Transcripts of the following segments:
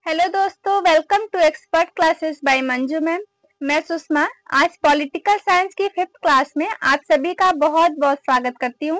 Hello दोस्तों, welcome to expert classes by Manju ma'am. मैं सुषमा आज पॉलिटिकल साइंस की 5th क्लास में आप सभी का बहुत बहुत स्वागत करती हूँ।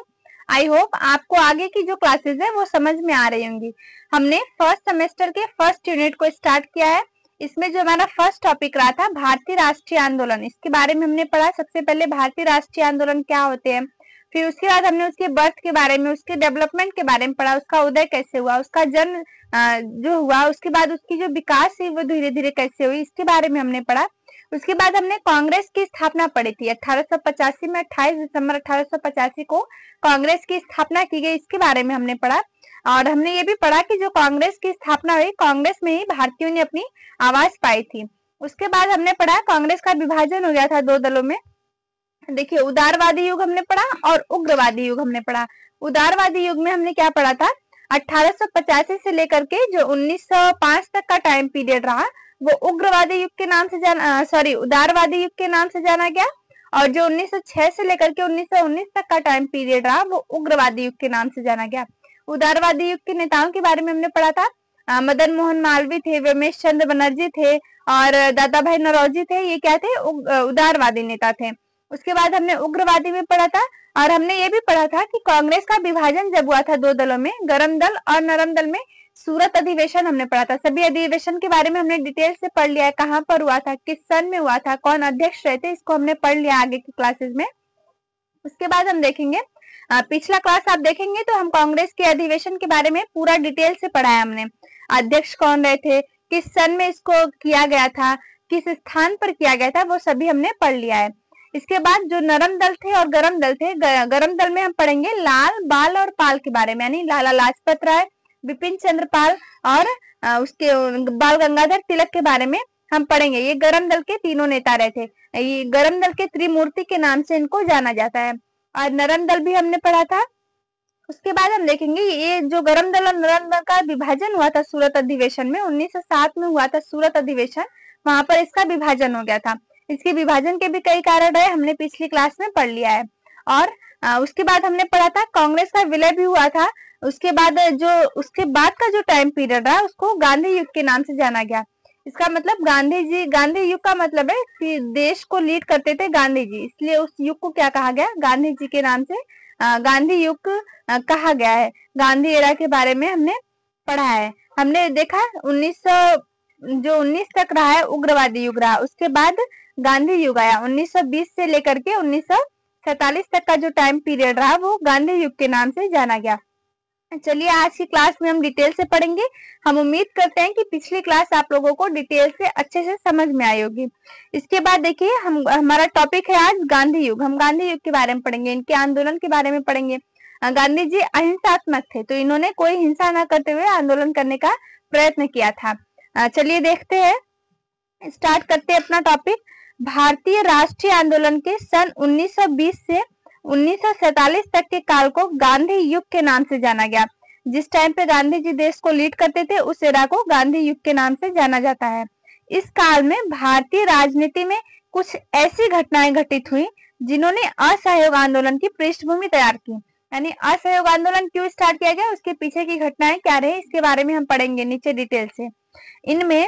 आई होप आपको आगे की जो क्लासेस है वो समझ में आ रही होंगी। हमने फर्स्ट सेमेस्टर के फर्स्ट यूनिट को स्टार्ट किया है। इसमें जो हमारा फर्स्ट टॉपिक रहा था भारतीय राष्ट्रीय आंदोलन, इसके बारे में हमने पढ़ा। सबसे पहले भारतीय राष्ट्रीय आंदोलन क्या होते हैं, फिर उसके बाद हमने उसके बर्थ के बारे में, उसके डेवलपमेंट के बारे में पढ़ा, उसका उदय कैसे हुआ, उसका जन्म जो हुआ, उसके बाद उसकी जो विकास हुई वो धीरे धीरे कैसे हुई, इसके बारे में हमने पढ़ा। उसके बाद हमने कांग्रेस की स्थापना पढ़ी थी 1885 में। 28 दिसंबर 1885 को कांग्रेस की स्थापना की गई, इसके बारे में हमने पढ़ा। और हमने ये भी पढ़ा कि जो कांग्रेस की स्थापना हुई, कांग्रेस में ही भारतीयों ने अपनी आवाज पाई थी। उसके बाद हमने पढ़ा कांग्रेस का विभाजन हो गया था 2 दलों में। देखिए, उदारवादी युग हमने पढ़ा और उग्रवादी युग हमने पढ़ा। उदारवादी युग में हमने क्या पढ़ा था, 1885 से लेकर के जो 1905 तक का टाइम पीरियड रहा वो उग्रवादी युग के नाम से उदारवादी युग के नाम से जाना गया। और जो 1906 से लेकर के 1919 तक का टाइम पीरियड रहा वो उग्रवादी युग के नाम से जाना गया। उदारवादी युग के नेताओं के बारे में हमने पढ़ा था। मदन मोहन मालवीय थे, रमेश चंद्र बनर्जी थे और दादा भाई नौरोजी थे। ये क्या थे, उदारवादी नेता थे। उसके बाद हमने उग्रवादी में पढ़ा था और हमने ये भी पढ़ा था कि कांग्रेस का विभाजन जब हुआ था 2 दलों में, गर्म दल और नरम दल में, सूरत अधिवेशन हमने पढ़ा था। सभी अधिवेशन के बारे में हमने डिटेल से पढ़ लिया है, कहाँ पर हुआ था, किस सन में हुआ था, कौन अध्यक्ष रहते, इसको हमने पढ़ लिया आगे की क्लासेस में। उसके बाद हम देखेंगे पिछला क्लास आप देखेंगे तो हम कांग्रेस के अधिवेशन के बारे में पूरा डिटेल से पढ़ा है हमने। अध्यक्ष कौन रहे थे, किस सन में इसको किया गया था, किस स्थान पर किया गया था, वो सभी हमने पढ़ लिया है। इसके बाद जो नरम दल थे और गरम दल थे, गरम दल में हम पढ़ेंगे लाल, बाल और पाल के बारे में, यानी लाला लाजपत राय, विपिन चंद्र पाल और उसके बाल गंगाधर तिलक के बारे में हम पढ़ेंगे। ये गरम दल के तीनों नेता रहे थे। ये गरम दल के त्रिमूर्ति के नाम से इनको जाना जाता है। और नरम दल भी हमने पढ़ा था। उसके बाद हम देखेंगे ये जो गरम दल और नरम दल का विभाजन हुआ था सूरत अधिवेशन में, 1907 में हुआ था सूरत अधिवेशन, वहां पर इसका विभाजन हो गया था। इसके विभाजन के भी कई कारण रहे, हमने पिछली क्लास में पढ़ लिया है। और उसके बाद हमने पढ़ा था कांग्रेस का विलय भी हुआ था। उसके बाद का जो टाइम पीरियड रहा उसको गांधी युग के नाम से जाना गया। इसका मतलब गांधी युग का मतलब है कि देश को लीड करते थे गांधी जी, इसलिए उस युग को क्या कहा गया, गांधी जी के नाम से गांधी युग कहा गया है। गांधी एरा के बारे में हमने पढ़ा है। हमने देखा 19 तक रहा है उग्रवादी युग रहा, उसके बाद गांधी युग आया। 1920 से लेकर के 1947 तक का जो टाइम पीरियड रहा वो गांधी युग के नाम से जाना गया। चलिए आज की क्लास में हम डिटेल से पढ़ेंगे। हम उम्मीद करते हैं कि पिछली क्लास आप लोगों को डिटेल से अच्छे से समझ में आई होगी। इसके बाद देखिए हमारा टॉपिक है आज गांधी युग। हम गांधी युग के बारे में पढ़ेंगे, इनके आंदोलन के बारे में पढ़ेंगे। गांधी जी अहिंसात्मक थे, तो इन्होंने कोई हिंसा न करते हुए आंदोलन करने का प्रयत्न किया था। चलिए देखते हैं, स्टार्ट करते हैं अपना टॉपिक। भारतीय राष्ट्रीय आंदोलन के सन 1920 से 1947 तक के काल को गांधी युग के नाम से जाना गया। जिस टाइम पे गांधी जी देश को लीड करते थे उस एरा को गांधी युग के नाम से जाना जाता है। इस काल में भारतीय राजनीति में कुछ ऐसी घटनाएं घटित हुई जिन्होंने असहयोग आंदोलन की पृष्ठभूमि तैयार की। यानी असहयोग आंदोलन क्यों स्टार्ट किया गया, उसके पीछे की घटनाएं क्या रही, इसके बारे में हम पढ़ेंगे नीचे डिटेल से। इनमें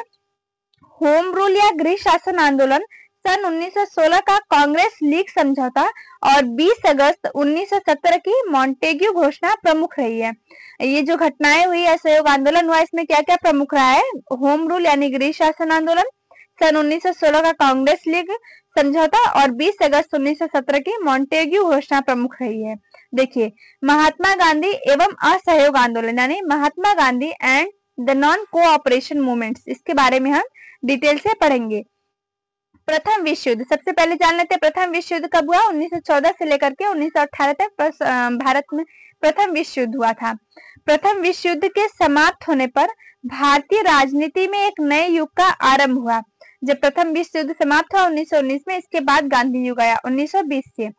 होम रूल या गृह शासन आंदोलन, सन 1916 का कांग्रेस लीग समझौता और 20 अगस्त 1917 की मॉन्टेग्यू घोषणा प्रमुख रही है। ये जो घटनाएं हुई, असहयोग आंदोलन हुआ, इसमें क्या क्या प्रमुख रहा है, होम रूल यानी गृह शासन आंदोलन, सन 1916 का कांग्रेस लीग समझौता और 20 अगस्त 1917 की मॉन्टेग्यू घोषणा प्रमुख रही है। देखिए, महात्मा गांधी एवं असहयोग आंदोलन यानी Mahatma Gandhi and the non cooperation movements, इसके बारे में हम डिटेल से पढ़ेंगे। प्रथम विश्व युद्ध, सबसे पहले जान लेते हैं प्रथम विश्व युद्ध कब हुआ। 1914 से लेकर के 1918 तक भारत में प्रथम विश्व युद्ध हुआ था। प्रथम विश्व युद्ध के समाप्त होने पर भारतीय राजनीति में एक नए युग का आरंभ हुआ। जब प्रथम विश्व युद्ध समाप्त हुआ 1919 में, इसके बाद गांधी युग आया 1920 से।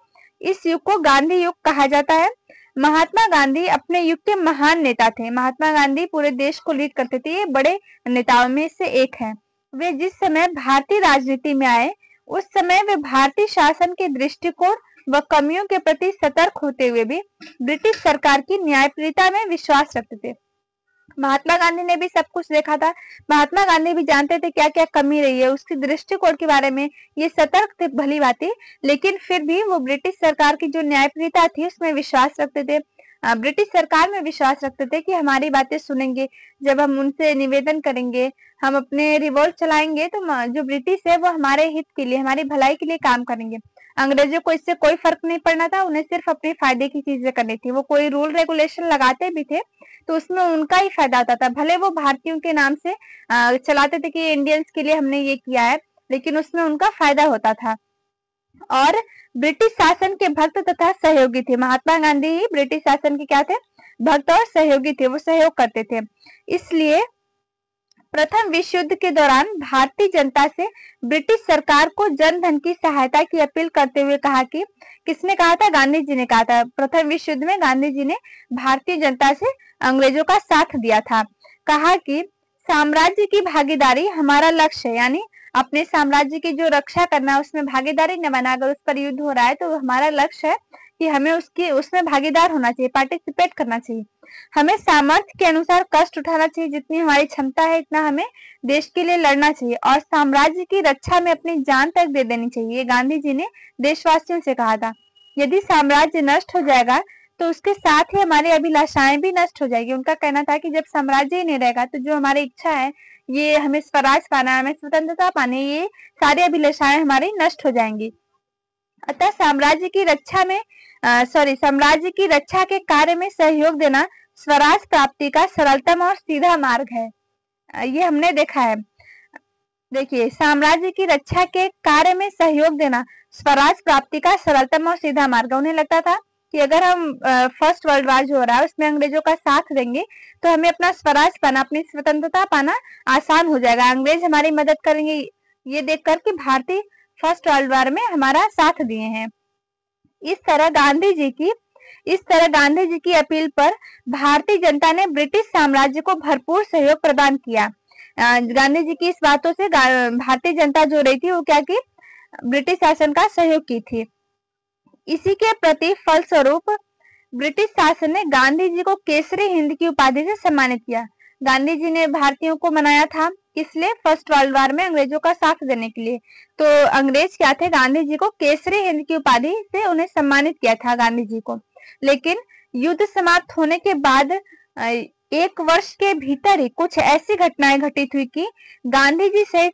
इस युग को गांधी युग कहा जाता है। महात्मा गांधी अपने युग के महान नेता थे। महात्मा गांधी पूरे देश को लीड करते थे, ये बड़े नेताओं में से एक है। वे जिस समय भारतीय राजनीति में आए उस समय वे भारतीय शासन के दृष्टिकोण व कमियों के प्रति सतर्क होते हुए भी ब्रिटिश सरकार की न्यायप्रियता में विश्वास रखते थे। महात्मा गांधी ने भी सब कुछ देखा था। महात्मा गांधी भी जानते थे क्या क्या कमी रही है, उसकी दृष्टिकोण के बारे में ये सतर्क थे, भली बात, लेकिन फिर भी वो ब्रिटिश सरकार की जो न्यायप्रियता थी उसमें विश्वास रखते थे। ब्रिटिश सरकार में विश्वास रखते थे कि हमारी बातें सुनेंगे, जब हम उनसे निवेदन करेंगे, हम अपने रिवोल्ट चलाएंगे तो जो ब्रिटिश है वो हमारे हित के लिए, हमारी भलाई के लिए काम करेंगे। अंग्रेजों को इससे कोई फर्क नहीं पड़ना था, उन्हें सिर्फ अपने फायदे की चीजें करनी थी। वो कोई रूल रेगुलेशन लगाते भी थे तो उसमें उनका ही फायदा होता था, भले वो भारतीयों के नाम से चलाते थे कि इंडियंस के लिए हमने ये किया है, लेकिन उसमें उनका फायदा होता था। और ब्रिटिश शासन के भक्त तथा सहयोगी थे। महात्मा गांधी ही ब्रिटिश शासन के क्या थे? भक्त और सहयोगी थे, वो सहयोग करते थे। इसलिए प्रथम विश्व युद्ध के दौरान भारतीय जनता से ब्रिटिश सरकार को जन धन की सहायता की अपील करते हुए कहा कि, किसने कहा था? गांधी जी ने कहा था। प्रथम विश्व युद्ध में गांधी जी ने भारतीय जनता से अंग्रेजों का साथ दिया था। कहा कि साम्राज्य की भागीदारी हमारा लक्ष्य है, यानी अपने साम्राज्य की जो रक्षा करना है उसमें भागीदारी न बना, अगर उस पर युद्ध हो रहा है तो हमारा लक्ष्य है कि हमें उसमें भागीदार होना चाहिए, पार्टिसिपेट करना चाहिए। हमें सामर्थ्य के अनुसार कष्ट उठाना चाहिए, जितनी हमारी क्षमता है इतना हमें देश के लिए लड़ना चाहिए, और साम्राज्य की रक्षा में अपनी जान तक दे देनी चाहिए। ये गांधी जी ने देशवासियों से कहा था। यदि साम्राज्य नष्ट हो जाएगा तो उसके साथ ही हमारी अभिलाषाएं भी नष्ट हो जाएगी। उनका कहना था कि जब साम्राज्य ही नहीं रहेगा तो जो हमारी इच्छा है, ये हमें स्वराज पाना है, हमें स्वतंत्रता पानी, ये सारी अभिलाषाएं हमारी नष्ट हो जाएंगी। अतः साम्राज्य की रक्षा के कार्य में सहयोग देना स्वराज प्राप्ति का सरलतम और सीधा मार्ग है। ये हमने देखा है। देखिए, साम्राज्य की रक्षा के कार्य में सहयोग देना स्वराज प्राप्ति का सरलतम और सीधा मार्ग। उन्हें लगता था कि अगर हम फर्स्ट वर्ल्ड वॉर जो हो रहा है उसमें अंग्रेजों का साथ देंगे तो हमें अपना स्वराज पाना, अपनी स्वतंत्रता पाना आसान हो जाएगा, अंग्रेज हमारी मदद करेंगे, ये देखकर कि भारतीय फर्स्ट वर्ल्ड वॉर में हमारा साथ दिए हैं। इस तरह गांधी जी की अपील पर भारतीय जनता ने ब्रिटिश साम्राज्य को भरपूर सहयोग प्रदान किया। गांधी जी की इस बातों से भारतीय जनता जो रही थी वो क्या की, ब्रिटिश शासन का सहयोग की थी। इसी के प्रति फलस्वरूप ब्रिटिश शासन ने गांधी जी को केसरी हिंद की उपाधि से सम्मानित किया। गांधी जी ने भारतीयों को मनाया था, किस लिए? फर्स्ट वर्ल्ड वॉर में अंग्रेजों का साथ देने के लिए। तो अंग्रेज क्या थे? गांधी जी को केसरी हिंद की उपाधि से उन्हें सम्मानित किया था गांधी जी को। लेकिन युद्ध समाप्त होने के बाद 1 वर्ष के भीतर ही कुछ ऐसी घटनाएं घटित हुई कि गांधी जी से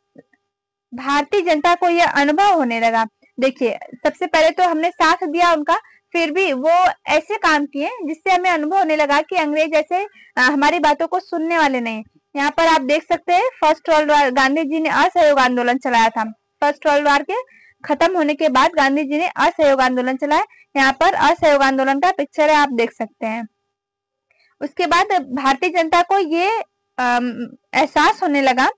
भारतीय जनता को यह अनुभव होने लगा। देखिए, सबसे पहले तो हमने साथ दिया उनका, फिर भी वो ऐसे काम किए जिससे हमें अनुभव होने लगा कि अंग्रेज ऐसे हमारी बातों को सुनने वाले नहीं। यहाँ पर आप देख सकते हैं, first world war Gandhi ji ने असहयोग आंदोलन चलाया था। फर्स्ट वर्ल्ड वॉर के खत्म होने के बाद गांधी जी ने असहयोग आंदोलन चलाया। यहाँ पर असहयोग आंदोलन का पिक्चर है, आप देख सकते हैं। उसके बाद भारतीय जनता को ये एहसास होने लगा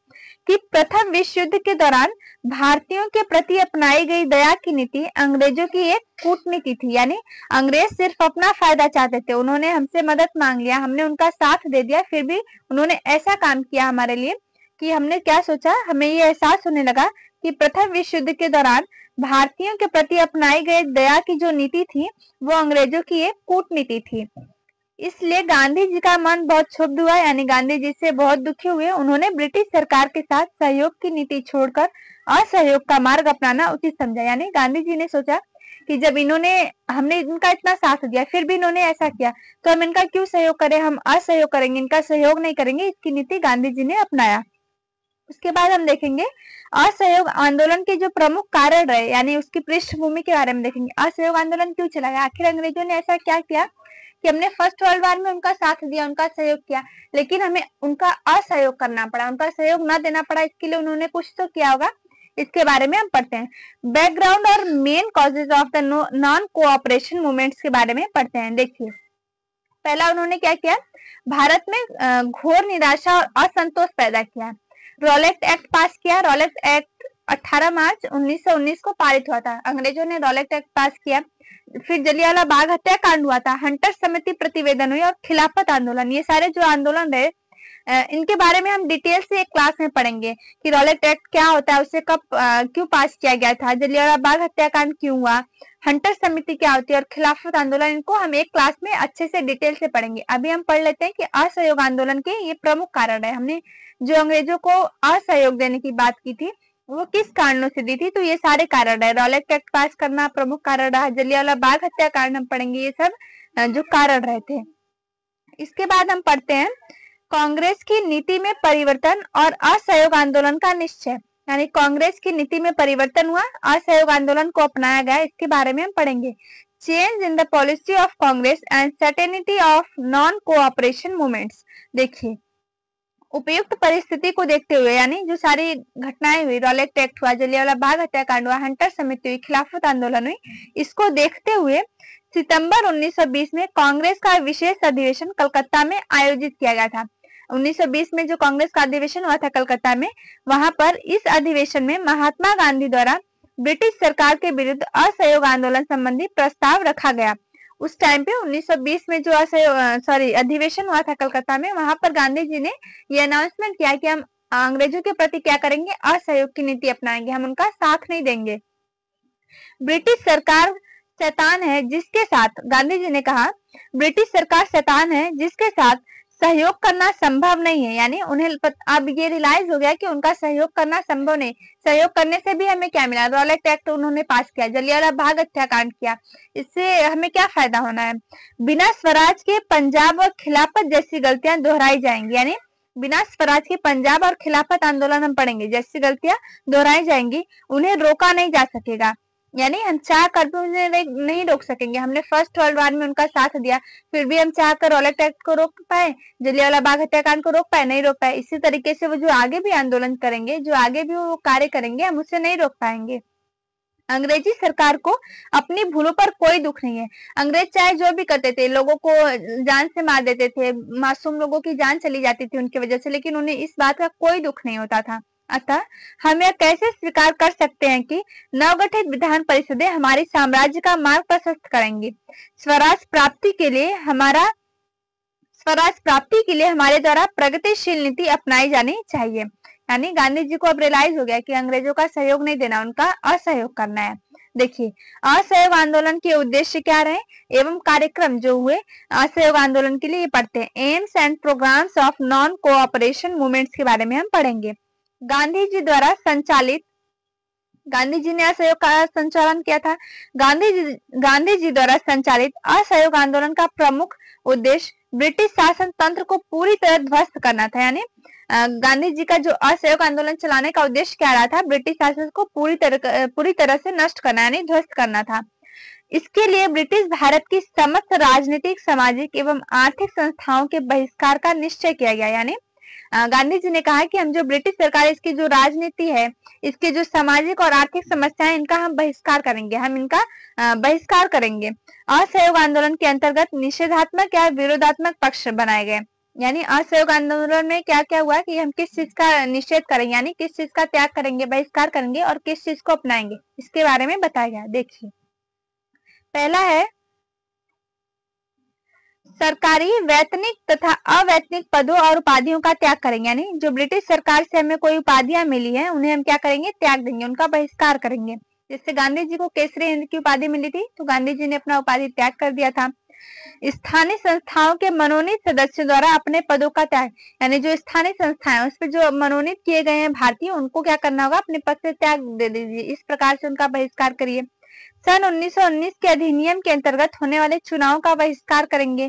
कि प्रथम विश्व युद्ध के दौरान भारतीयों के प्रति अपनाई गई दया की नीति अंग्रेजों की एक कूटनीति थी। यानी अंग्रेज सिर्फ अपना फायदा चाहते थे, उन्होंने हमसे मदद मांग लिया, हमने उनका साथ दे दिया, फिर भी उन्होंने ऐसा काम किया हमारे लिए कि हमने क्या सोचा, हमें ये एहसास होने लगा कि प्रथम विश्व युद्ध के दौरान भारतीयों के प्रति अपनाई गई दया की जो नीति थी वो अंग्रेजों की एक कूटनीति थी। इसलिए गांधी जी का मन बहुत क्षुब्ध हुआ, यानी गांधी जी से बहुत दुखी हुए। उन्होंने ब्रिटिश सरकार के साथ सहयोग की नीति छोड़कर असहयोग का मार्ग अपनाना उचित समझा। यानी गांधी जी ने सोचा कि जब हमने इनका इतना साथ दिया फिर भी इन्होंने ऐसा किया तो हम इनका क्यों सहयोग करें, हम असहयोग करेंगे, इनका सहयोग नहीं करेंगे। इसकी नीति गांधी जी ने अपनाया। उसके बाद हम देखेंगे असहयोग आंदोलन के जो प्रमुख कारण रहे, यानी उसकी पृष्ठभूमि के बारे में देखेंगे। असहयोग आंदोलन क्यों चला गया, आखिर अंग्रेजों ने ऐसा क्या किया कि हमने फर्स्ट वर्ल्ड वॉर में उनका साथ दिया, उनका सहयोग किया, लेकिन हमें उनका असहयोग करना पड़ा, उनका सहयोग न देना पड़ा। इसके लिए उन्होंने कुछ तो किया होगा, इसके बारे में हम पढ़ते हैं। बैकग्राउंड और main causes of the non cooperation movements के बारे में पढ़ते हैं। देखिए, पहला उन्होंने क्या किया, भारत में घोर निराशा और असंतोष पैदा किया। रॉलेट एक्ट पास किया। रॉलेट एक्ट 18 मार्च 1919 को पारित हुआ था। अंग्रेजों ने रॉलेट एक्ट पास किया। फिर जलियांवाला बाग हत्याकांड हुआ था, हंटर समिति प्रतिवेदन हुई और खिलाफत आंदोलन, ये सारे जो आंदोलन रहे इनके बारे में हम डिटेल से एक क्लास में पढ़ेंगे कि रॉलेट एक्ट क्या होता है, उसे कब क्यों पास किया गया था, जलियांवाला बाग हत्याकांड क्यों हुआ, हंटर समिति क्या होती है और खिलाफत आंदोलन। इनको हम एक क्लास में अच्छे से डिटेल से पढ़ेंगे। अभी हम पढ़ लेते हैं कि असहयोग आंदोलन के ये प्रमुख कारण है। हमने जो अंग्रेजों को असहयोग देने की बात की थी वो किस कारणों से दी थी, तो ये सारे कारण है। रॉलेट एक्ट पास करना प्रमुख कारण रहा, जलियांवाला बाग हत्याकांड हम पढ़ेंगे, ये सब जो कारण रहे थे। इसके बाद हम पढ़ते हैं कांग्रेस की नीति में परिवर्तन और असहयोग आंदोलन का निश्चय। यानी कांग्रेस की नीति में परिवर्तन हुआ, असहयोग आंदोलन को अपनाया गया, इसके बारे में हम पढ़ेंगे। Change in the policy of Congress and certainty of non cooperation movements. देखिए, उपयुक्त परिस्थिति को देखते हुए, यानी जो सारी घटनाएं हुई, रॉलेट एक्ट हुआ, जलियांवाला बाग हत्याकांड हुआ, हंटर समिति हुई, खिलाफत आंदोलन हुई, इसको देखते हुए सितंबर 1920 में कांग्रेस का विशेष अधिवेशन कलकत्ता में आयोजित किया गया था। 1920 में जो कांग्रेस का अधिवेशन हुआ था कलकत्ता में, वहां पर इस अधिवेशन में महात्मा गांधी द्वारा ब्रिटिश सरकार के विरुद्ध असहयोग आंदोलन संबंधी प्रस्ताव रखा गया। उस टाइम पे 1920 में जो अधिवेशन हुआ था कलकत्ता में, वहां पर गांधी जी ने ये अनाउंसमेंट किया कि हम अंग्रेजों के प्रति क्या करेंगे, असहयोग की नीति अपनाएंगे, हम उनका साथ नहीं देंगे। ब्रिटिश सरकार शैतान है जिसके साथ, गांधी जी ने कहा, ब्रिटिश सरकार शैतान है जिसके साथ सहयोग करना संभव नहीं है। यानी उन्हें अब ये रियलाइज हो गया कि उनका सहयोग करना संभव नहीं। सहयोग करने से भी हमें क्या मिला, रॉलेट एक्ट उन्होंने पास किया, जलियांवाला बाग हत्याकांड किया, इससे हमें क्या फायदा होना है। बिना स्वराज के पंजाब और खिलाफत जैसी गलतियां दोहराई जाएंगी। यानी बिना स्वराज के पंजाब और खिलाफत आंदोलन हम पढ़ेंगे, जैसी गलतियां दोहराई जाएंगी उन्हें रोका नहीं जा सकेगा। यानी हम चाह कर भी उन्हें नहीं रोक सकेंगे। हमने फर्स्ट वर्ल्ड वॉर में उनका साथ दिया, फिर भी हम चाह कर रॉलेट एक्ट को रोक पाए, जलियांवाला बाग हत्याकांड को रोक पाए, नहीं रोक पाए। इसी तरीके से वो जो आगे भी आंदोलन करेंगे, जो आगे भी वो कार्य करेंगे, हम उससे नहीं रोक पाएंगे। अंग्रेजी सरकार को अपनी भूलों पर कोई दुख नहीं है। अंग्रेज चाहे जो भी करते थे, लोगों को जान से मार देते थे, मासूम लोगों की जान चली जाती थी उनकी वजह से, लेकिन उन्हें इस बात का कोई दुख नहीं होता था। अतः हम यह कैसे स्वीकार कर सकते हैं कि नवगठित विधान परिषदें हमारे साम्राज्य का मार्ग प्रशस्त करेंगी। स्वराज प्राप्ति के लिए हमारे द्वारा प्रगतिशील नीति अपनाई जानी चाहिए। यानी गांधी जी को अब रियलाइज हो गया कि अंग्रेजों का सहयोग नहीं देना, उनका असहयोग करना है। देखिए, असहयोग आंदोलन के उद्देश्य क्या रहे एवं कार्यक्रम जो हुए असहयोग आंदोलन के लिए, ये पढ़ते हैं। Aims and programmes of non cooperation movements के बारे में हम पढ़ेंगे। गांधी जी ने असहयोग का संचालन किया था। गांधी जी द्वारा संचालित असहयोग आंदोलन का प्रमुख उद्देश्य ब्रिटिश शासन तंत्र को पूरी तरह ध्वस्त करना था। यानी गांधी जी का जो असहयोग आंदोलन चलाने का उद्देश्य क्या रहा था, ब्रिटिश शासन को पूरी तरह से नष्ट करना, यानी ध्वस्त करना था। इसके लिए ब्रिटिश भारत की समस्त राजनीतिक, सामाजिक एवं आर्थिक संस्थाओं के बहिष्कार का निश्चय किया गया। यानी गांधी जी ने कहा कि हम जो ब्रिटिश सरकार, इसकी जो राजनीति है, इसकी जो सामाजिक और आर्थिक समस्या है, इनका हम बहिष्कार करेंगे, हम इनका बहिष्कार करेंगे। असहयोग आंदोलन के अंतर्गत निषेधात्मक या विरोधात्मक पक्ष बनाए गए। यानी असहयोग आंदोलन में क्या क्या हुआ कि हम किस चीज का निषेध करेंगे, यानी किस चीज का त्याग करेंगे, बहिष्कार करेंगे, और किस चीज को अपनाएंगे, इसके बारे में बताया गया। देखिए, पहला है सरकारी वैतनिक तथा अवैतनिक पदों और उपाधियों का त्याग करेंगे। यानी जो ब्रिटिश सरकार से हमें कोई उपाधियां मिली है, उन्हें हम क्या करेंगे, त्याग देंगे, उनका बहिष्कार करेंगे। जैसे गांधी जी को केसरी हिंद की उपाधि मिली थी, तो गांधी जी ने अपना उपाधि त्याग कर दिया था। स्थानीय संस्थाओं के मनोनीत सदस्यों द्वारा अपने पदों का त्याग, यानी जो स्थानीय संस्थाएं उस पर जो मनोनीत किए गए हैं भारतीय, उनको क्या करना होगा, अपने पद से त्याग दे दीजिए, इस प्रकार से उनका बहिष्कार करिए। सन 1919 के अधिनियम के अंतर्गत होने वाले चुनाव का बहिष्कार करेंगे,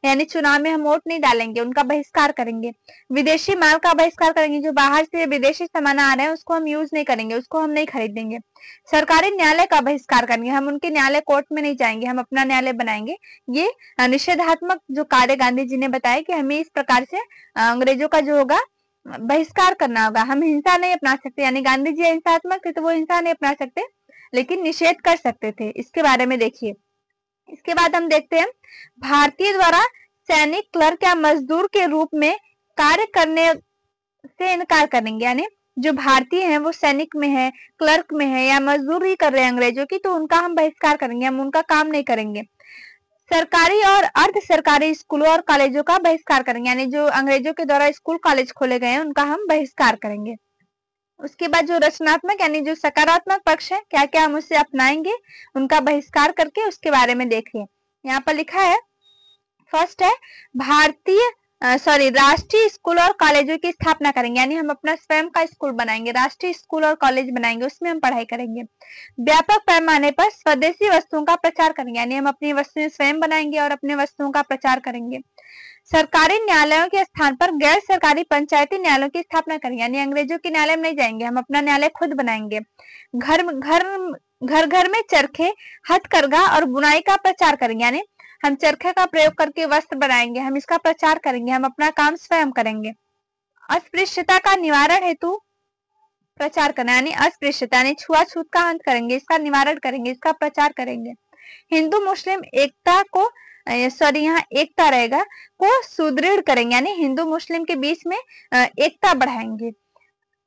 यानी चुनाव में हम वोट नहीं डालेंगे, उनका बहिष्कार करेंगे। विदेशी माल का बहिष्कार करेंगे, जो बाहर से विदेशी सामान आ रहे हैं उसको हम यूज नहीं करेंगे, उसको हम नहीं खरीदेंगे। सरकारी न्यायालय का बहिष्कार करेंगे, हम उनके न्यायालय कोर्ट में नहीं जाएंगे, हम अपना न्यायालय बनाएंगे। ये निषेधात्मक जो कार्य गांधी जी ने बताया कि हमें इस प्रकार से अंग्रेजों का जो होगा बहिष्कार करना होगा। हम हिंसा नहीं अपना सकते, यानी गांधी जी हिंसात्मक थे तो वो हिंसा नहीं अपना सकते, लेकिन निषेध कर सकते थे। इसके बारे में देखिए। इसके बाद हम देखते हैं भारतीय द्वारा सैनिक, क्लर्क या मजदूर के रूप में कार्य करने से इनकार करेंगे। यानी जो भारतीय हैं वो सैनिक में है, क्लर्क में है या मजदूरी कर रहे हैं अंग्रेजों की, तो उनका हम बहिष्कार करेंगे, हम उनका काम नहीं करेंगे। सरकारी और अर्ध सरकारी स्कूलों और कॉलेजों का बहिष्कार करेंगे, यानी जो अंग्रेजों के द्वारा स्कूल कॉलेज खोले गए हैं उनका हम बहिष्कार करेंगे। उसके बाद जो रचनात्मक यानी जो सकारात्मक पक्ष है, क्या क्या हम उससे अपनाएंगे, उनका बहिष्कार करके उसके बारे में देखिए। यहाँ पर लिखा है, फर्स्ट है राष्ट्रीय स्कूल और कॉलेजों की स्थापना करेंगे, यानी हम अपना स्वयं का स्कूल बनाएंगे, राष्ट्रीय स्कूल और कॉलेज बनाएंगे, उसमें हम पढ़ाई करेंगे। व्यापक पैमाने पर स्वदेशी वस्तुओं का प्रचार करेंगे, यानी हम अपनी वस्तुएं स्वयं बनाएंगे और अपने वस्तुओं का प्रचार करेंगे। सरकारी न्यायालयों के स्थान पर गैर सरकारी पंचायती न्यायालयों की स्थापना करेंगे, यानी अंग्रेजों के न्यायालय में नहीं जाएंगे, हम अपना न्यायालय खुद बनाएंगे। घर घर घर में चरखे, हथकरघा और बुनाई का प्रचार करेंगे, यानी हम चरखे का प्रयोग करके वस्त्र बनाएंगे, हम इसका प्रचार करेंगे, हम अपना काम स्वयं करेंगे। अस्पृश्यता का निवारण हेतु प्रचार करना, यानी अस्पृश्यता यानी छुआछूत का अंत करेंगे, इसका निवारण करेंगे, इसका प्रचार करेंगे। हिंदू मुस्लिम एकता को यहाँ एकता रहेगा को सुदृढ़ करेंगे, यानी हिंदू मुस्लिम के बीच में एकता बढ़ाएंगे।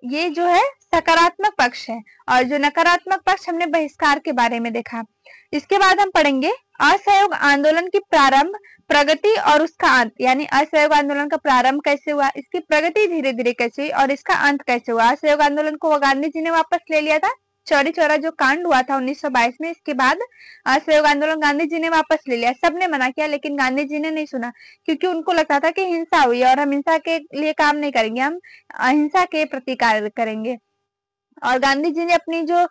ये जो है सकारात्मक पक्ष है, और जो नकारात्मक पक्ष हमने बहिष्कार के बारे में देखा। इसके बाद हम पढ़ेंगे असहयोग आंदोलन की प्रारंभ, प्रगति और उसका अंत, यानी असहयोग आंदोलन का प्रारंभ कैसे हुआ, इसकी प्रगति धीरे धीरे कैसे हुई और इसका अंत कैसे हुआ। असहयोग आंदोलन को गांधी जी ने वापस ले लिया था, चौरी चौरा जो कांड हुआ था 1922 में, इसके बाद असहयोग आंदोलन गांधी जी ने वापस ले लिया। सबने मना किया लेकिन गांधी जी ने नहीं सुना, क्योंकि उनको लगता था कि हिंसा हुई और हम हिंसा के लिए काम नहीं करेंगे, हम अहिंसा के प्रति कार्य करेंगे। और गांधी जी ने अपनी जो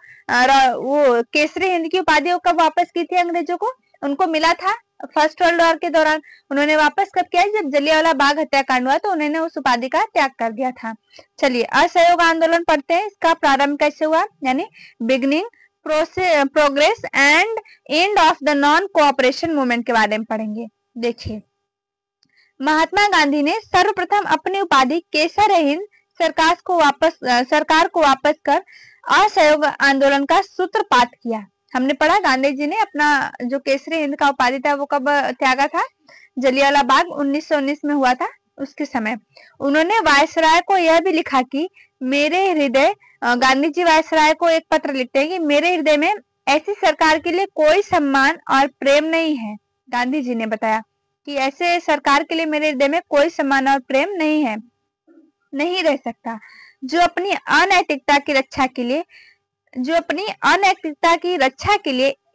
वो केसरी हिंद की उपाधि कब वापस की थी अंग्रेजों को, उनको मिला था फर्स्ट वर्ल्ड वॉर के दौरान। उन्होंने वापस कब किया, जब जलियांवाला बाग हत्याकांड हुआ तो उन्होंने उस उपाधि का त्याग कर दिया था। चलिए असहयोग आंदोलन पढ़ते हैं, इसका प्रारंभ कैसे हुआ, यानी beginning, progress and end of the non cooperation movement के बारे में पढ़ेंगे। देखिए, महात्मा गांधी ने सर्वप्रथम अपनी उपाधि केसर हिंद सरकार को वापस कर असहयोग आंदोलन का सूत्रपात किया। हमने पढ़ा गांधी जी ने अपना जो केसरी हिंद का उपाधि था वो कब त्यागा था, जलियांवाला बाग 1919 में हुआ था, उसके समय। उन्होंने वायसराय को यह भी लिखा कि मेरे हृदय, गांधी जी वायसराय को एक पत्र लिखते हैं कि मेरे हृदय में ऐसी सरकार के लिए कोई सम्मान और प्रेम नहीं है। गांधी जी ने बताया कि ऐसे सरकार के लिए मेरे हृदय में कोई सम्मान और प्रेम नहीं है, नहीं रह सकता, जो अपनी अनैतिकता की रक्षा के लिए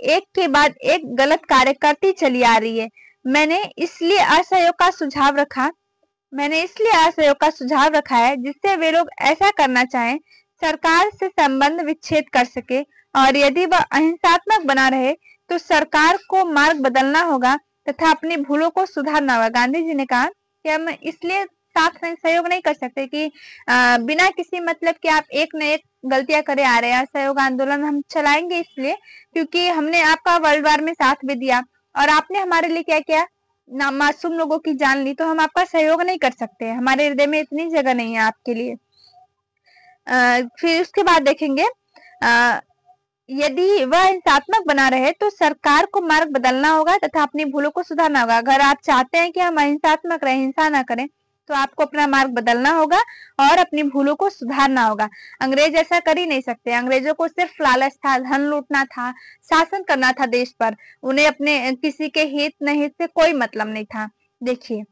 एक के बाद एक गलत कार्य करती चली आ रही है। मैंने इसलिए असहयोग का सुझाव रखा है जिससे वे लोग ऐसा करना चाहें सरकार से संबंध विच्छेद कर सके, और यदि वह अहिंसात्मक बना रहे तो सरकार को मार्ग बदलना होगा तथा अपनी भूलों को सुधारना होगा। गांधी जी ने कहा कि हम इसलिए साथ में सहयोग नहीं कर सकते कि बिना किसी मतलब कि आप एक न एक गलतियां करे आ रहे हैं। सहयोग आंदोलन हम चलाएंगे इसलिए क्योंकि हमने आपका वर्ल्ड वॉर में साथ भी दिया और आपने हमारे लिए क्या किया, मासूम लोगों की जान ली, तो हम आपका सहयोग नहीं कर सकते, हमारे हृदय में इतनी जगह नहीं है आपके लिए। फिर उसके बाद देखेंगे यदि वह हिंसात्मक बना रहे तो सरकार को मार्ग बदलना होगा तथा अपनी भूलों को सुधारना होगा। अगर आप चाहते हैं कि हम अहिंसात्मक रहे, हिंसा ना करें, तो आपको अपना मार्ग बदलना होगा और अपनी भूलों को सुधारना होगा। अंग्रेज ऐसा कर ही नहीं सकते, अंग्रेजों को सिर्फ लालच था, धन लूटना था, शासन करना था देश पर, उन्हें अपने किसी के हित न हित से कोई मतलब नहीं था। देखिए,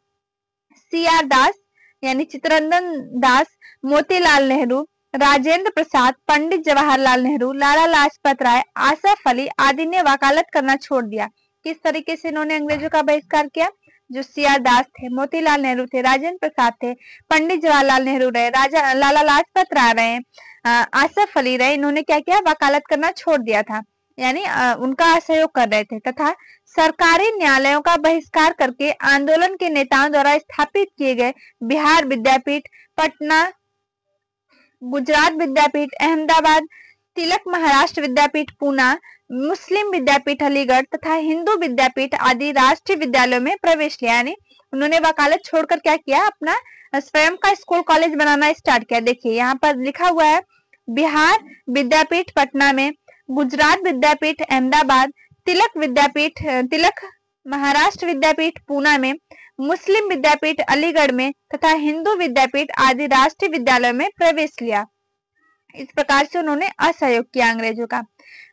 CR दास यानी चित्तरंजन दास, मोतीलाल नेहरू, राजेंद्र प्रसाद, पंडित जवाहरलाल नेहरू, लाला लाजपत राय, आसफ अली आदि ने वकालत करना छोड़ दिया। किस तरीके से इन्होंने अंग्रेजों का बहिष्कार किया? जो CR दास थे, मोतीलाल नेहरू थे, राजेंद्र प्रसाद थे, पंडित जवाहरलाल नेहरू रहे, लाला लाजपत राय रहे, आसफ अली रहे, इन्होंने क्या किया, वकालत करना छोड़ दिया था, यानी उनका असहयोग कर रहे थे, तथा सरकारी न्यायालयों का बहिष्कार करके आंदोलन के नेताओं द्वारा स्थापित किए गए बिहार विद्यापीठ, पटना, गुजरात विद्यापीठ अहमदाबाद, तिलक महाराष्ट्र विद्यापीठ पूना, मुस्लिम विद्यापीठ अलीगढ़ तथा हिंदू विद्यापीठ आदि राष्ट्रीय विद्यालयों में प्रवेश लिया। यानी उन्होंने वकालत छोड़कर क्या किया, अपना स्वयं का स्कूल कॉलेज बनाना स्टार्ट किया। देखिए यहाँ पर लिखा हुआ है बिहार विद्यापीठ पटना में, गुजरात विद्यापीठ अहमदाबाद, तिलक महाराष्ट्र विद्यापीठ पूना में, मुस्लिम विद्यापीठ अलीगढ़ में तथा हिंदू विद्यापीठ आदि राष्ट्रीय विद्यालयों में प्रवेश लिया। इस प्रकार से उन्होंने असहयोग किया अंग्रेजों का।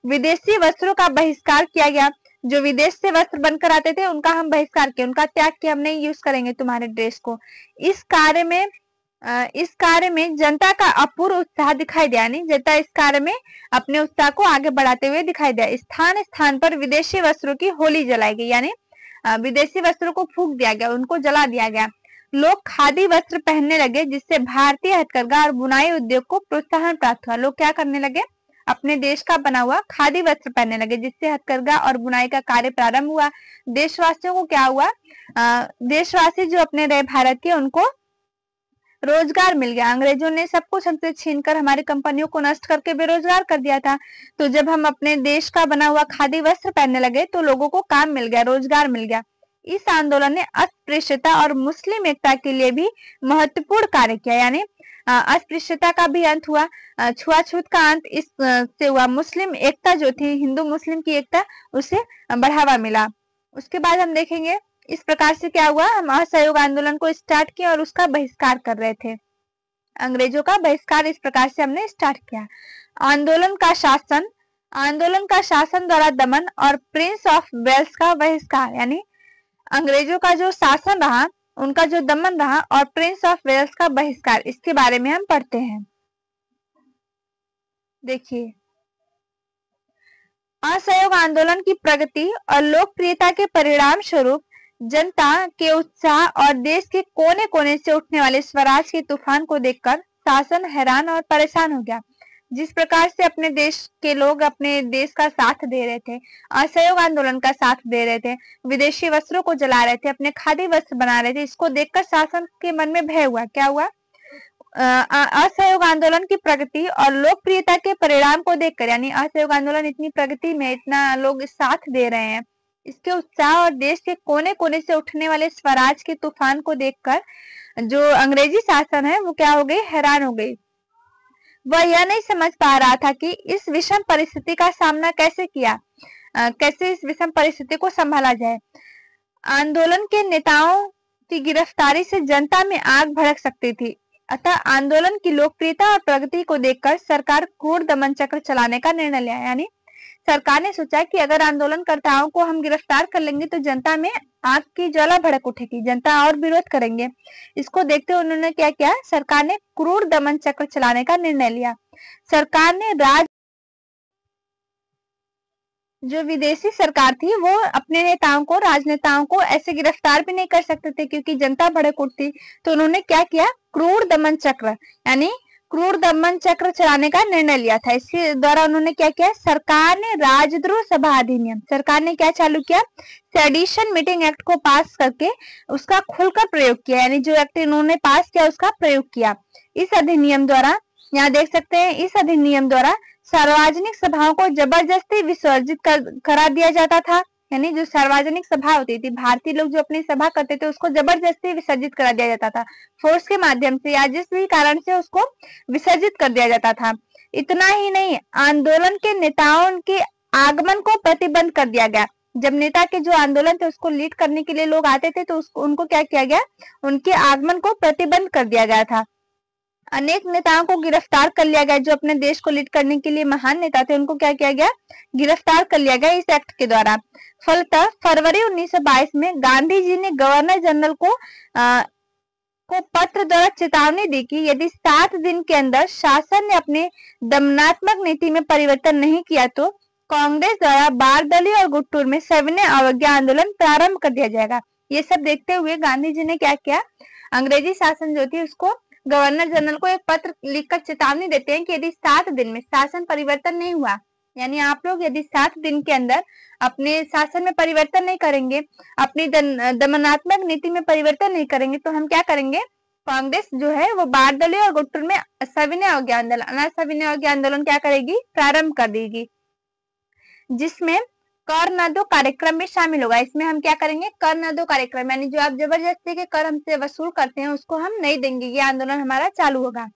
विदेशी वस्त्रों का बहिष्कार किया गया। जो विदेश से वस्त्र बनकर आते थे उनका हम बहिष्कार किया, उनका त्याग किया, हम नहीं यूज करेंगे तुम्हारे ड्रेस को। इस कार्य में जनता का अपूर्व उत्साह दिखाई दिया, यानी जनता इस कार्य में अपने उत्साह को आगे बढ़ाते हुए दिखाई दिया। स्थान स्थान पर विदेशी वस्त्रों की होली जलाई गई, यानी विदेशी वस्त्रों को फूंक दिया गया, उनको जला दिया गया। लोग खादी वस्त्र पहनने लगे, जिससे भारतीय हथकरघा और बुनाई उद्योग को प्रोत्साहन प्राप्त हुआ। लोग क्या करने लगे, अपने देश का बना हुआ खादी वस्त्र पहनने लगे, जिससे हथकरघा और बुनाई का कार्य प्रारंभ हुआ। देशवासियों को क्या हुआ, देशवासी जो अपने रहे भारत के, उनको रोजगार मिल गया। अंग्रेजों ने सब कुछ हमसे छीनकर हमारी कंपनियों को नष्ट करके बेरोजगार कर दिया था। तो जब हम अपने देश का बना हुआ खादी वस्त्र पहनने लगे तो लोगों को काम मिल गया, रोजगार मिल गया। इस आंदोलन ने अस्पृश्यता और मुस्लिम एकता के लिए भी महत्वपूर्ण कार्य किया, यानी अस्पृश्यता का भी अंत हुआ, छुआछूत का अंत इस से हुआ। मुस्लिम एकता जो थी, हिंदू मुस्लिम की एकता, उसे बढ़ावा मिला। उसके बाद हम देखेंगे इस प्रकार से क्या हुआ, हम असहयोग आंदोलन को स्टार्ट किया और उसका बहिष्कार कर रहे थे। अंग्रेजों का बहिष्कार इस प्रकार से हमने स्टार्ट किया। आंदोलन का शासन द्वारा दमन और प्रिंस ऑफ वेल्स का बहिष्कार, यानी अंग्रेजों का जो शासन रहा, उनका जो दमन रहा, और प्रिंस ऑफ वेल्स का बहिष्कार, इसके बारे में हम पढ़ते हैं। देखिए, असहयोग आंदोलन की प्रगति और लोकप्रियता के परिणाम स्वरूप जनता के उत्साह और देश के कोने कोने से उठने वाले स्वराज के तूफान को देखकर शासन हैरान और परेशान हो गया। जिस प्रकार से अपने देश के लोग अपने देश का साथ दे रहे थे, असहयोग आंदोलन का साथ दे रहे थे, विदेशी वस्त्रों को जला रहे थे, अपने खादी वस्त्र बना रहे थे, इसको देखकर शासन के मन में भय हुआ। क्या हुआ, असहयोग आंदोलन की प्रगति और लोकप्रियता के परिणाम को देखकर, यानी असहयोग आंदोलन इतनी प्रगति में, इतना लोग साथ दे रहे हैं, इसके उत्साह और देश के कोने कोने से उठने वाले स्वराज के तूफान को देखकर जो अंग्रेजी शासन है वो क्या हो गई, हैरान हो गई। वह यह नहीं समझ पा रहा था कि इस विषम परिस्थिति का सामना कैसे किया, कैसे इस विषम परिस्थिति को संभाला जाए। आंदोलन के नेताओं की गिरफ्तारी से जनता में आग भड़क सकती थी, अतः आंदोलन की लोकप्रियता और प्रगति को देखकर सरकार क्रूर दमन चक्र चलाने का निर्णय लिया। यानी सरकार ने सोचा कि अगर आंदोलनकर्ताओं को हम गिरफ्तार कर लेंगे तो जनता में आग की ज्वाला भड़क उठेगी, जनता और विरोध करेंगे। इसको देखते हुए उन्होंने क्या किया, सरकार ने क्रूर दमन चक्र चलाने का निर्णय लिया। सरकार ने जो विदेशी सरकार थी वो अपने नेताओं को, राजनेताओं को ऐसे गिरफ्तार भी नहीं कर सकते थे क्योंकि जनता भड़क उठती। तो उन्होंने क्या किया, क्रूर दमन चक्र, यानी क्रूर दमन चक्र चलाने का निर्णय लिया था। इसके द्वारा उन्होंने क्या किया, सरकार ने राजद्रोह सभा अधिनियम, सरकार ने क्या चालू किया, सेडिशन मीटिंग एक्ट को पास करके उसका खुलकर प्रयोग किया, यानी जो एक्ट इन्होंने पास किया उसका प्रयोग किया। इस अधिनियम द्वारा, यहाँ देख सकते हैं, इस अधिनियम द्वारा सार्वजनिक सभाओं को जबरदस्ती विसर्जित करा दिया जाता था। यानी जो सार्वजनिक सभा होती थी, भारतीय लोग जो अपनी सभा करते थे उसको जबरदस्ती विसर्जित करा दिया जाता था, फोर्स के माध्यम से या जिस भी कारण से उसको विसर्जित कर दिया जाता था। इतना ही नहीं, आंदोलन के नेताओं के आगमन को प्रतिबंध कर दिया गया। जब नेता के जो आंदोलन थे उसको लीड करने के लिए लोग आते थे तो उनको क्या किया गया, उनके आगमन को प्रतिबंध कर दिया गया था। अनेक नेताओं को गिरफ्तार कर लिया गया, जो अपने देश को लीड करने के लिए महान नेता थे उनको क्या किया गया, गिरफ्तार कर लिया गया इस एक्ट के द्वारा। फलतः फरवरी 1922 में गांधी जी ने गवर्नर जनरल को पत्र द्वारा चेतावनी दी कि यदि 7 दिन के अंदर शासन ने अपने दमनात्मक नीति में परिवर्तन नहीं किया तो कांग्रेस द्वारा बारदली और गुट्टूर में सविनय अवज्ञा आंदोलन प्रारंभ कर दिया जाएगा। ये सब देखते हुए गांधी जी ने क्या किया, अंग्रेजी शासन जो थी उसको, गवर्नर जनरल को एक पत्र लिखकर चेतावनी देते हैं कि यदि 7 दिन में शासन परिवर्तन नहीं हुआ, यानी आप लोग यदि 7 दिन के अंदर अपने शासन में परिवर्तन नहीं करेंगे, अपनी दमनात्मक नीति में परिवर्तन नहीं करेंगे तो हम क्या करेंगे, कांग्रेस जो है वो बारदली और गुट्टूर में सविनय अवज्ञा आंदोलन क्या करेगी, प्रारंभ कर देगी, जिसमें कर न दो कार्यक्रम में शामिल होगा। इसमें हम क्या करेंगे, कर न दो कार्यक्रम, यानी जो आप जबरदस्ती के कर हमसे वसूल करते हैं उसको हम नहीं देंगे, ये आंदोलन हमारा चालू होगा।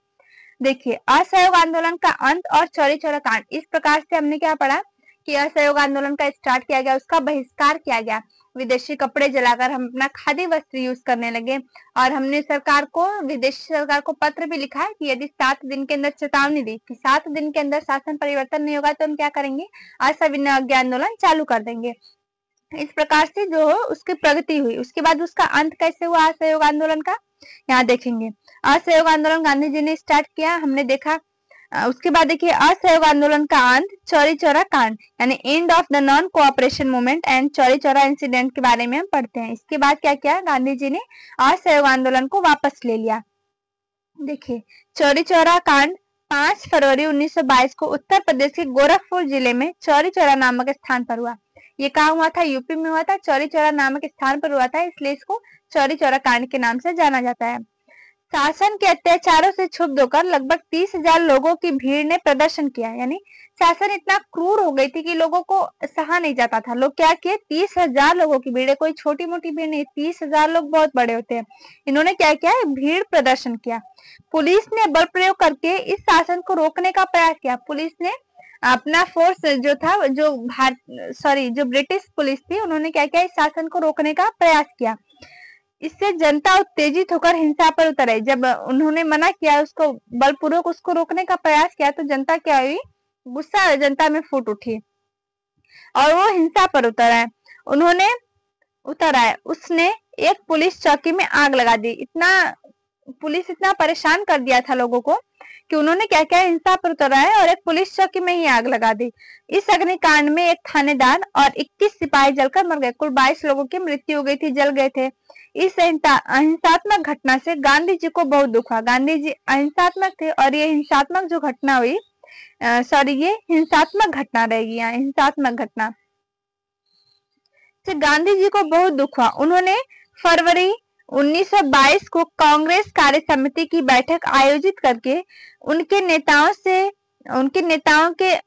देखिए, असहयोग आंदोलन का अंत और चौरी चौरा कांड, इस प्रकार से हमने क्या पढ़ा कि असहयोग आंदोलन का स्टार्ट किया गया, उसका बहिष्कार किया गया, विदेशी कपड़े जलाकर हम अपना खादी वस्त्र यूज करने लगे, और हमने सरकार को, विदेशी सरकार को पत्र भी लिखा कि यदि 7 दिन के अंदर चेतावनी दी कि 7 दिन के अंदर शासन परिवर्तन नहीं होगा तो हम क्या करेंगे, असविनय अवज्ञा आंदोलन चालू कर देंगे। इस प्रकार से जो हो उसकी प्रगति हुई। उसके बाद उसका अंत कैसे हुआ असहयोग आंदोलन का, यहाँ देखेंगे। असहयोग आंदोलन गांधी जी ने स्टार्ट किया, हमने देखा। उसके बाद देखिए असहयोग आंदोलन का अंत, चौरी चौरा कांड, यानी end of the non cooperation movement and Chauri Chaura incident के बारे में हम पढ़ते हैं। इसके बाद क्या किया, गांधी जी ने असहयोग आंदोलन को वापस ले लिया। देखिए चौरी चौरा कांड 5 फरवरी 1922 को उत्तर प्रदेश के गोरखपुर जिले में चौरी चौरा नामक स्थान पर हुआ। ये कहा हुआ था, यूपी में हुआ था, चौरी चौरा नामक स्थान पर हुआ था, इसलिए इसको चौरी चौरा कांड के नाम से जाना जाता है। शासन के अत्याचारों से क्षुब्ध होकर लगभग 30,000 लोगों की भीड़ ने प्रदर्शन किया। यानी शासन इतना क्रूर हो गई थी कि लोगों को सहा नहीं जाता था। लोग क्या किए, 30,000 लोगों की भीड़ है, कोई छोटी मोटी भीड़ नहीं, 30,000 लोग बहुत बड़े होते हैं। इन्होंने क्या किया, भीड़ प्रदर्शन किया। पुलिस ने बल प्रयोग करके इस शासन को रोकने का प्रयास किया। पुलिस ने अपना फोर्स जो था, जो ब्रिटिश पुलिस थी, उन्होंने क्या किया, इस शासन को रोकने का प्रयास किया। इससे जनता उत्तेजित होकर हिंसा पर उतर आई। जब उन्होंने मना किया, उसको बलपूर्वक उसको रोकने का प्रयास किया, तो जनता क्या हुई, गुस्सा जनता में फूट उठी और वो हिंसा पर उतर आए। उसने एक पुलिस चौकी में आग लगा दी। पुलिस इतना परेशान कर दिया था लोगों को कि उन्होंने क्या किया, हिंसा पर उतर आए और एक पुलिस चौकी में ही आग लगा दी। इस अग्निकांड में एक थानेदार और 21 सिपाही जलकर मर गए। कुल 22 लोगों की मृत्यु हो गई थी, जल गए थे। इस अहिंसात्मक घटना से गांधी जी को बहुत दुख हुआ। गांधी जी अहिंसात्मक थे और ये हिंसात्मक जो घटना हुई, ये हिंसात्मक घटना रहेगी, यहाँ हिंसात्मक घटना से गांधी जी को बहुत दुख हुआ। उन्होंने फरवरी 1922 को कांग्रेस कार्य समिति की बैठक आयोजित करके उनके नेताओं के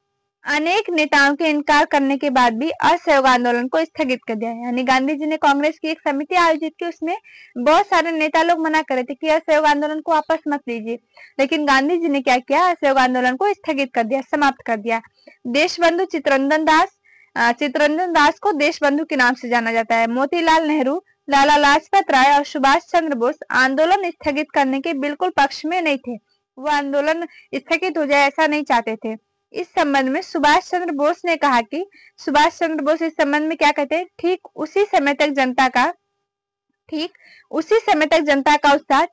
अनेक नेताओं के इनकार करने के बाद भी असहयोग आंदोलन को स्थगित कर दिया। यानी गांधी जी ने कांग्रेस की एक समिति आयोजित की, उसमें बहुत सारे नेता लोग मना कर रहे थे कि असहयोग आंदोलन को वापस मत लीजिए, लेकिन गांधी जी ने क्या किया, असहयोग आंदोलन को स्थगित कर दिया, समाप्त कर दिया। देशबंधु चित्तरंजन दास को देशबंधु के नाम से जाना जाता है। मोतीलाल नेहरू, लाला लाजपत राय और सुभाष चंद्र बोस आंदोलन स्थगित करने के बिल्कुल पक्ष में नहीं थे। वो आंदोलन स्थगित हो जाए ऐसा नहीं चाहते थे। इस संबंध में सुभाष चंद्र बोस ने कहा कि सुभाष चंद्र बोस इस संबंध में क्या कहते हैं, ठीक उसी समय तक जनता का उत्साह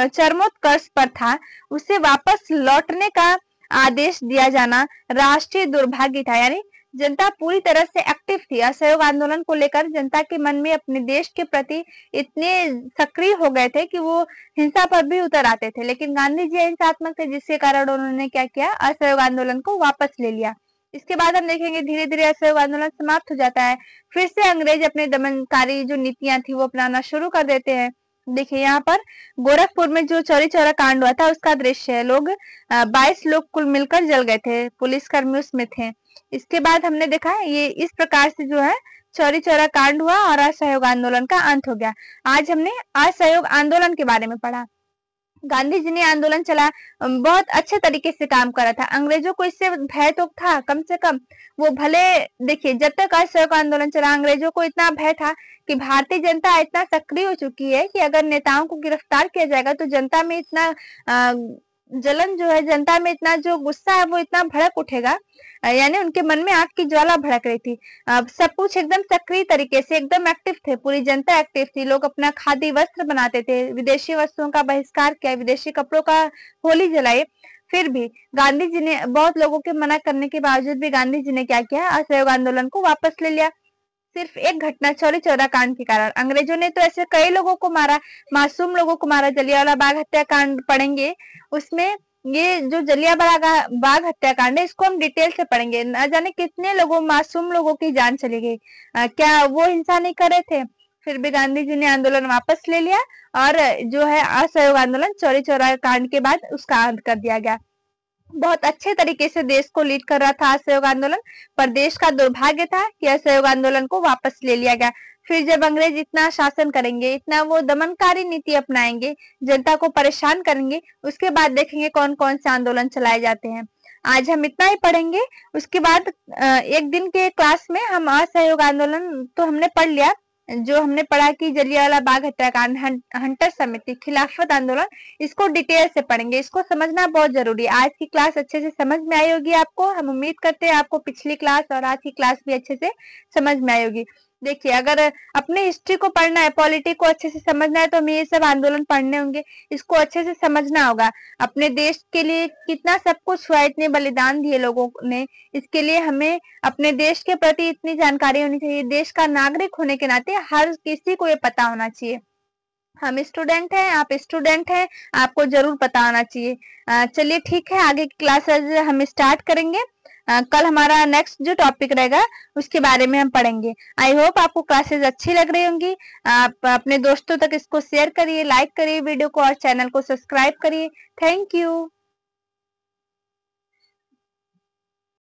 चरमोत्कर्ष पर था। उसे वापस लौटने का आदेश दिया जाना राष्ट्रीय दुर्भाग्य था। यानी जनता पूरी तरह से एक्टिव थी। असहयोग आंदोलन को लेकर जनता के मन में अपने देश के प्रति इतने सक्रिय हो गए थे कि वो हिंसा पर भी उतर आते थे, लेकिन गांधी जी हिंसात्मक थे, जिसके कारण उन्होंने क्या किया, असहयोग आंदोलन को वापस ले लिया। इसके बाद हम देखेंगे धीरे धीरे असहयोग आंदोलन समाप्त हो जाता है। फिर से अंग्रेज अपने दमनकारी जो नीतियां थी वो अपनाना शुरू कर देते हैं। देखिए यहाँ पर गोरखपुर में जो चौरी चौरा कांड हुआ था उसका दृश्य है। 22 लोग कुल मिलकर जल गए थे, पुलिसकर्मी उसमें थे। इसके बाद हमने देखा ये इस प्रकार से जो है चौरी चौरा कांड हुआ और असहयोग आंदोलन का अंत हो गया। आज हमने असहयोग आंदोलन के बारे में पढ़ा। गांधी जी ने आंदोलन चला, बहुत अच्छे तरीके से काम करा था। अंग्रेजों को इससे भय तो था, कम से कम वो भले, देखिए जब तक असहयोग आंदोलन चला अंग्रेजों को इतना भय था कि भारतीय जनता इतना सक्रिय हो चुकी है कि अगर नेताओं को गिरफ्तार किया जाएगा तो जनता में इतना जलन जो है, जनता में इतना जो गुस्सा है वो इतना भड़क उठेगा। यानी उनके मन में आग की ज्वाला भड़क रही थी। सब कुछ एकदम सक्रिय तरीके से एकदम एक्टिव थे, पूरी जनता एक्टिव थी। लोग अपना खादी वस्त्र बनाते थे, विदेशी वस्तुओं का बहिष्कार किया, विदेशी कपड़ों का होली जलाई। फिर भी गांधी जी ने बहुत लोगों के मना करने के बावजूद भी गांधी जी ने क्या किया, असहयोग आंदोलन को वापस ले लिया। सिर्फ एक घटना चौरी चौरा कांड के कारण। अंग्रेजों ने तो ऐसे कई लोगों को मारा, मासूम लोगों को मारा। जलियांवाला बाग हत्याकांड पढ़ेंगे, उसमें ये जो जलियांवाला बाग हत्याकांड है इसको हम डिटेल से पढ़ेंगे। न जाने कितने मासूम लोगों की जान चली गई। क्या वो हिंसा नहीं कर रहे थे? फिर भी गांधी जी ने आंदोलन वापस ले लिया और जो है असहयोग आंदोलन चौरी चौरा कांड के बाद उसका अंत कर दिया गया। बहुत अच्छे तरीके से देश को लीड कर रहा था असहयोग आंदोलन, पर देश का दुर्भाग्य था कि असहयोग आंदोलन को वापस ले लिया गया। फिर जब अंग्रेज इतना शासन करेंगे, इतना वो दमनकारी नीति अपनाएंगे, जनता को परेशान करेंगे, उसके बाद देखेंगे कौन कौन से आंदोलन चलाए जाते हैं। आज हम इतना ही पढ़ेंगे। उसके बाद एक दिन के क्लास में हम असहयोग आंदोलन तो हमने पढ़ लिया, जो हमने पढ़ा कि जलियांवाला बाग हत्याकांड, हंटर समिति, खिलाफत आंदोलन, इसको डिटेल से पढ़ेंगे। इसको समझना बहुत जरूरी है। आज की क्लास अच्छे से समझ में आई होगी आपको। हम उम्मीद करते हैं आपको पिछली क्लास और आज की क्लास भी अच्छे से समझ में आई होगी। देखिए, अगर अपने हिस्ट्री को पढ़ना है, पॉलिटी को अच्छे से समझना है, तो हमें ये सब आंदोलन पढ़ने होंगे, इसको अच्छे से समझना होगा। अपने देश के लिए कितना सब कुछ हुआ, इतने बलिदान दिए लोगों ने, इसके लिए हमें अपने देश के प्रति इतनी जानकारी होनी चाहिए। देश का नागरिक होने के नाते हर किसी को ये पता होना चाहिए। हम स्टूडेंट हैं, आप स्टूडेंट हैं, आपको जरूर पता होना चाहिए। चलिए ठीक है, आगे की क्लासेस हम स्टार्ट करेंगे। कल हमारा नेक्स्ट जो टॉपिक रहेगा उसके बारे में हम पढ़ेंगे। आई होप आपको क्लासेस अच्छी लग रही होंगी। आप अपने दोस्तों तक इसको शेयर करिए, लाइक करिए वीडियो को और चैनल को सब्सक्राइब करिए। Thank you.